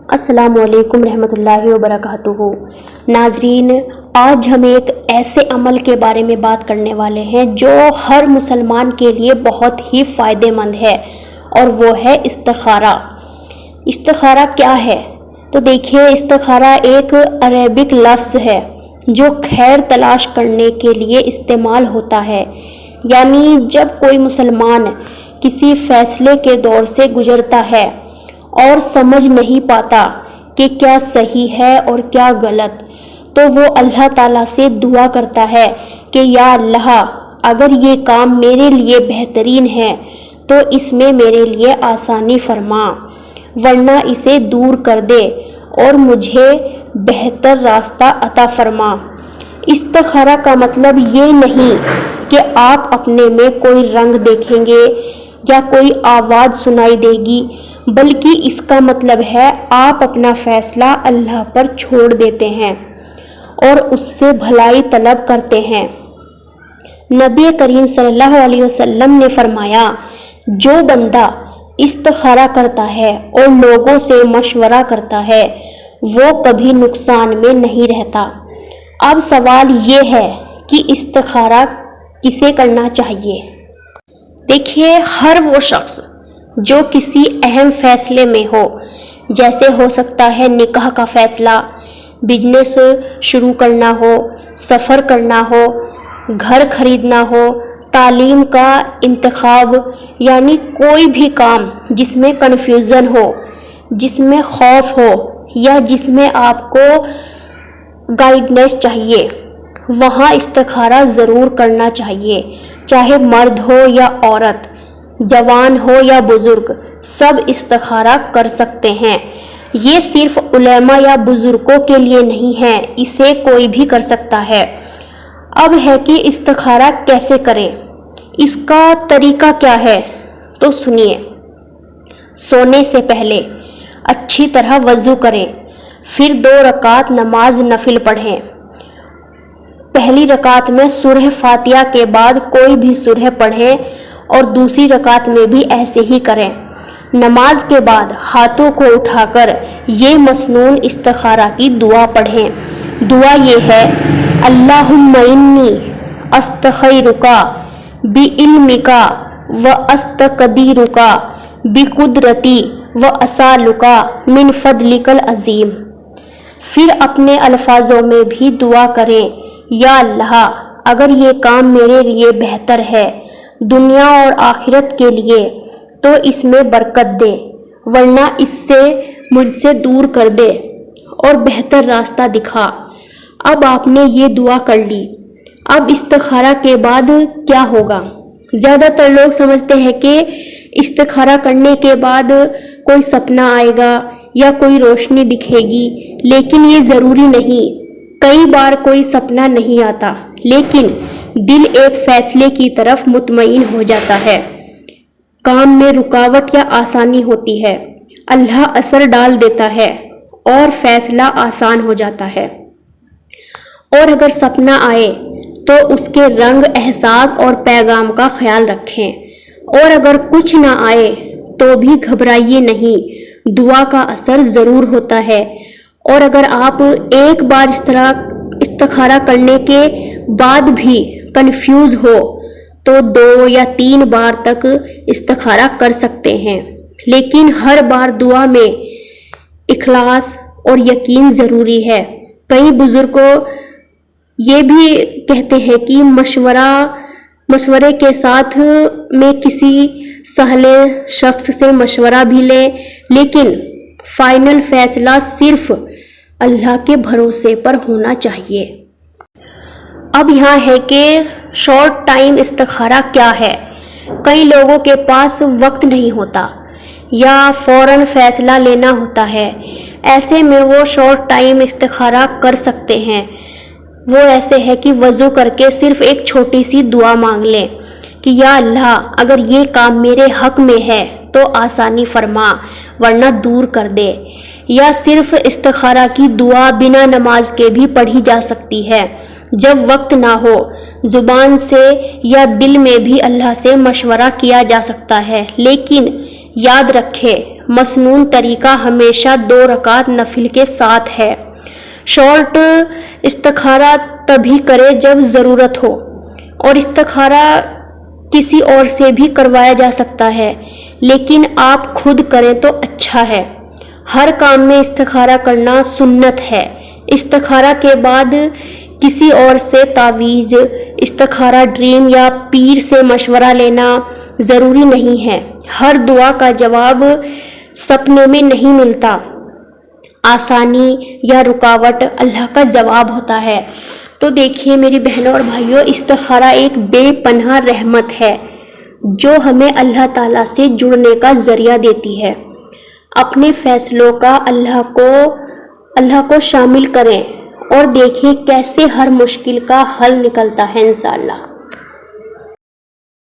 السلام علیکم رحمۃ اللہ وبرکاتہ۔ ناظرین، آج ہم ایک ایسے عمل کے بارے میں بات کرنے والے ہیں جو ہر مسلمان کے لیے بہت ہی فائدہ مند ہے، اور وہ ہے استخارہ۔ استخارہ کیا ہے؟ تو دیکھیے، استخارہ ایک عربک لفظ ہے جو خیر تلاش کرنے کے لیے استعمال ہوتا ہے۔ یعنی جب کوئی مسلمان کسی فیصلے کے دور سے گزرتا ہے اور سمجھ نہیں پاتا کہ کیا صحیح ہے اور کیا غلط، تو وہ اللہ تعالیٰ سے دعا کرتا ہے کہ یا اللہ، اگر یہ کام میرے لیے بہترین ہے تو اس میں میرے لیے آسانی فرما، ورنہ اسے دور کر دے اور مجھے بہتر راستہ عطا فرما۔ استخارہ کا مطلب یہ نہیں کہ آپ اپنے میں کوئی رنگ دیکھیں گے یا کوئی آواز سنائی دے گی، بلکہ اس کا مطلب ہے آپ اپنا فیصلہ اللہ پر چھوڑ دیتے ہیں اور اس سے بھلائی طلب کرتے ہیں۔ نبی کریم صلی اللہ علیہ وسلم نے فرمایا، جو بندہ استخارہ کرتا ہے اور لوگوں سے مشورہ کرتا ہے وہ کبھی نقصان میں نہیں رہتا۔ اب سوال یہ ہے کہ استخارہ کسے کرنا چاہیے؟ دیکھیے، ہر وہ شخص جو کسی اہم فیصلے میں ہو، جیسے ہو سکتا ہے نکاح کا فیصلہ، بزنس شروع کرنا ہو، سفر کرنا ہو، گھر خریدنا ہو، تعلیم کا انتخاب، یعنی کوئی بھی کام جس میں کنفیوژن ہو، جس میں خوف ہو یا جس میں آپ کو گائیڈنس چاہیے، وہاں استخارہ ضرور کرنا چاہیے۔ چاہے مرد ہو یا عورت، جوان ہو یا بزرگ، سب استخارہ کر سکتے ہیں۔ یہ صرف علماء یا بزرگوں کے لیے نہیں ہے، اسے کوئی بھی کر سکتا ہے۔ اب ہے کہ استخارہ کیسے کریں، اس کا طریقہ کیا ہے؟ تو سنیے۔ سونے سے پہلے اچھی طرح وضو کریں، پھر 2 رکعت نماز نفل پڑھیں۔ پہلی رکعت میں سورہ فاتحہ کے بعد کوئی بھی سورہ پڑھیں اور دوسری رکعت میں بھی ایسے ہی کریں۔ نماز کے بعد ہاتھوں کو اٹھا کر یہ مسنون استخارہ کی دعا پڑھیں۔ دعا یہ ہے، اللہم انی استخیرک بعلمک واستقدرک بقدرتی واسألک من فضلک العظیم۔ پھر اپنے الفاظوں میں بھی دعا کریں، یا اللہ، اگر یہ کام میرے لیے بہتر ہے دنیا اور آخرت کے لیے تو اس میں برکت دے، ورنہ اس سے مجھ سے دور کر دے اور بہتر راستہ دکھا۔ اب آپ نے یہ دعا کر لی، اب استخارہ کے بعد کیا ہوگا؟ زیادہ تر لوگ سمجھتے ہیں کہ استخارہ کرنے کے بعد کوئی سپنا آئے گا یا کوئی روشنی دکھے گی، لیکن یہ ضروری نہیں۔ کئی بار کوئی سپنا نہیں آتا، لیکن دل ایک فیصلے کی طرف مطمئن ہو جاتا ہے، کام میں رکاوٹ یا آسانی ہوتی ہے، اللہ اثر ڈال دیتا ہے اور فیصلہ آسان ہو جاتا ہے۔ اور اگر سپنا آئے تو اس کے رنگ، احساس اور پیغام کا خیال رکھیں، اور اگر کچھ نہ آئے تو بھی گھبرائیے نہیں، دعا کا اثر ضرور ہوتا ہے۔ اور اگر آپ ایک بار اس طرح استخارہ کرنے کے بعد بھی کنفیوز ہو تو 2 یا 3 بار تک استخارہ کر سکتے ہیں، لیکن ہر بار دعا میں اخلاص اور یقین ضروری ہے۔ کئی بزرگوں یہ بھی کہتے ہیں کہ مشورے کے ساتھ میں کسی سہلے شخص سے مشورہ بھی لیں، لیکن فائنل فیصلہ صرف اللہ کے بھروسے پر ہونا چاہیے۔ اب یہاں ہے کہ شارٹ ٹائم استخارہ کیا ہے۔ کئی لوگوں کے پاس وقت نہیں ہوتا یا فوراً فیصلہ لینا ہوتا ہے، ایسے میں وہ شارٹ ٹائم استخارہ کر سکتے ہیں۔ وہ ایسے ہے کہ وضو کر کے صرف ایک چھوٹی سی دعا مانگ لیں کہ یا اللہ، اگر یہ کام میرے حق میں ہے تو آسانی فرما، ورنہ دور کر دے۔ یا صرف استخارہ کی دعا بنا نماز کے بھی پڑھی جا سکتی ہے۔ جب وقت نہ ہو، زبان سے یا دل میں بھی اللہ سے مشورہ کیا جا سکتا ہے، لیکن یاد رکھے مسنون طریقہ ہمیشہ 2 رکعت نفل کے ساتھ ہے۔ شارٹ استخارہ تبھی کرے جب ضرورت ہو، اور استخارہ کسی اور سے بھی کروایا جا سکتا ہے، لیکن آپ خود کریں تو اچھا ہے۔ ہر کام میں استخارہ کرنا سنت ہے۔ استخارہ کے بعد کسی اور سے تعویذ، استخارہ ڈریم یا پیر سے مشورہ لینا ضروری نہیں ہے۔ ہر دعا کا جواب سپنے میں نہیں ملتا۔ آسانی یا رکاوٹ اللہ کا جواب ہوتا ہے۔ تو دیکھیے میری بہنوں اور بھائیوں، استخارہ ایک بے پناہ رحمت ہے جو ہمیں اللہ تعالیٰ سے جڑنے کا ذریعہ دیتی ہے۔ اپنے فیصلوں کا اللہ کو شامل کریں اور دیکھیں کیسے ہر مشکل کا حل نکلتا ہے انشاءاللہ۔